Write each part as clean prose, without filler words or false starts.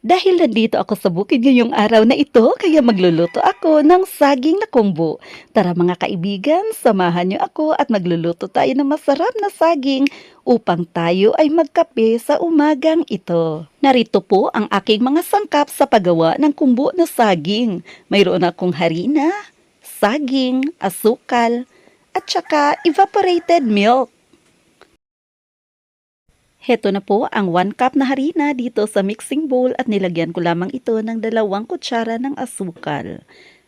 Dahil nandito ako sa bukid ngayong araw na ito, kaya magluluto ako ng saging na kumbo. Tara mga kaibigan, samahan niyo ako at magluluto tayo ng masarap na saging upang tayo ay magkape sa umagang ito. Narito po ang aking mga sangkap sa paggawa ng kumbo na saging. Mayroon akong harina, saging, asukal, at saka evaporated milk. Heto na po ang 1 cup na harina dito sa mixing bowl at nilagyan ko lamang ito ng 2 kutsara ng asukal.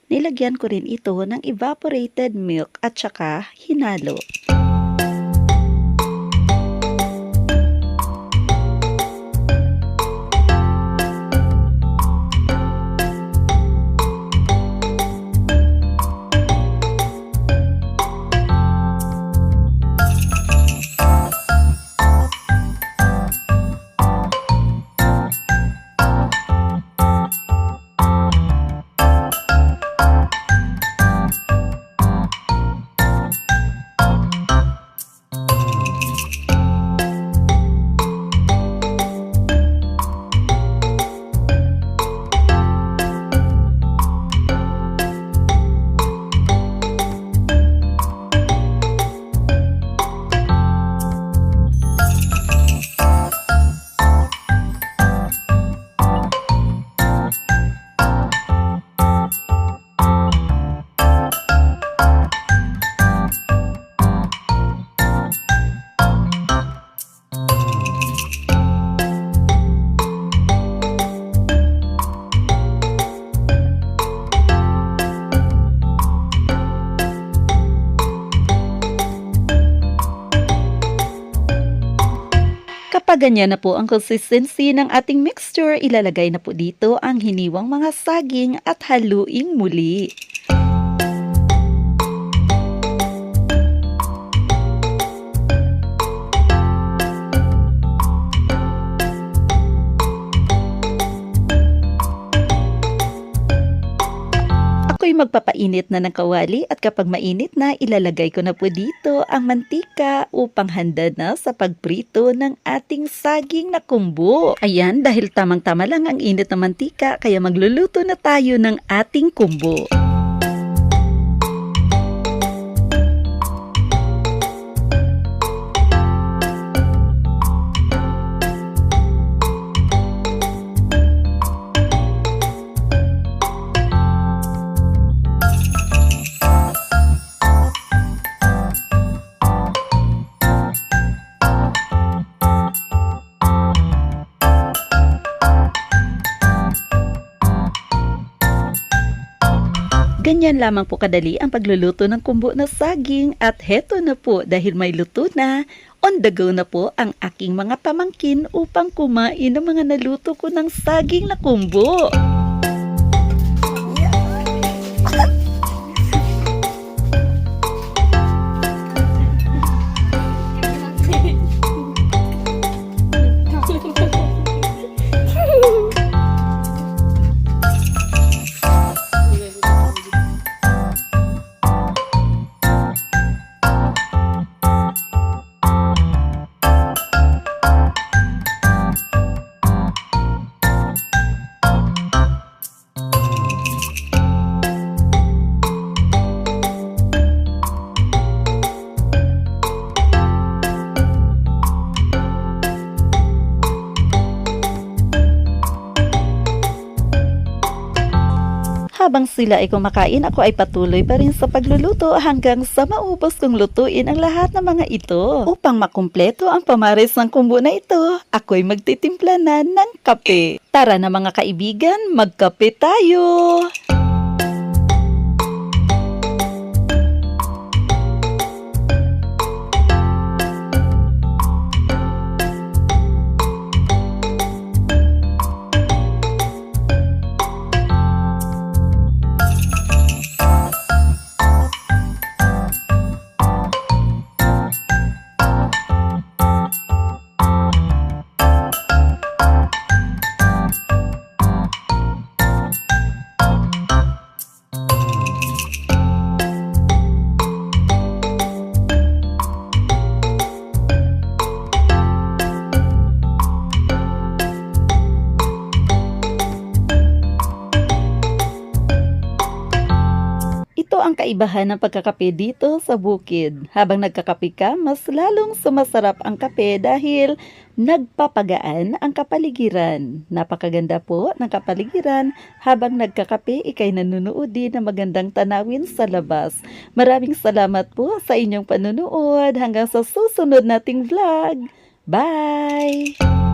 Nilagyan ko rin ito ng evaporated milk at saka hinalo. Kapag ganyan na po ang consistency ng ating mixture, ilalagay na po dito ang hiniwang mga saging at haluing muli. Ako'y magpapainit na ng kawali at kapag mainit na, ilalagay ko na po dito ang mantika upang handa na sa pagprito ng ating saging na kumbo. Ayan, dahil tamang-tama lang ang init ng mantika, kaya magluluto na tayo ng ating kumbo. Ganyan lamang po kadali ang pagluluto ng kumbo na saging at heto na po dahil may luto na, on the go na po ang aking mga pamangkin upang kumain ng mga naluto ko ng saging na kumbo. Habang sila ay kumakain, ako ay patuloy pa rin sa pagluluto hanggang sa maubos kong lutuin ang lahat ng mga ito. Upang makumpleto ang pamares ng kumbo na ito, ako ay magtitimpla na ng kape. Tara na mga kaibigan, magkape tayo! ang kaibahan ng pagkakape dito sa bukid. Habang nagkakape ka, mas lalong sumasarap ang kape dahil nagpapagaan ang kapaligiran. Napakaganda po ng kapaligiran habang nagkakape, ikay nanonood din ng magandang tanawin sa labas. Maraming salamat po sa inyong panunood. Hanggang sa susunod nating vlog. Bye!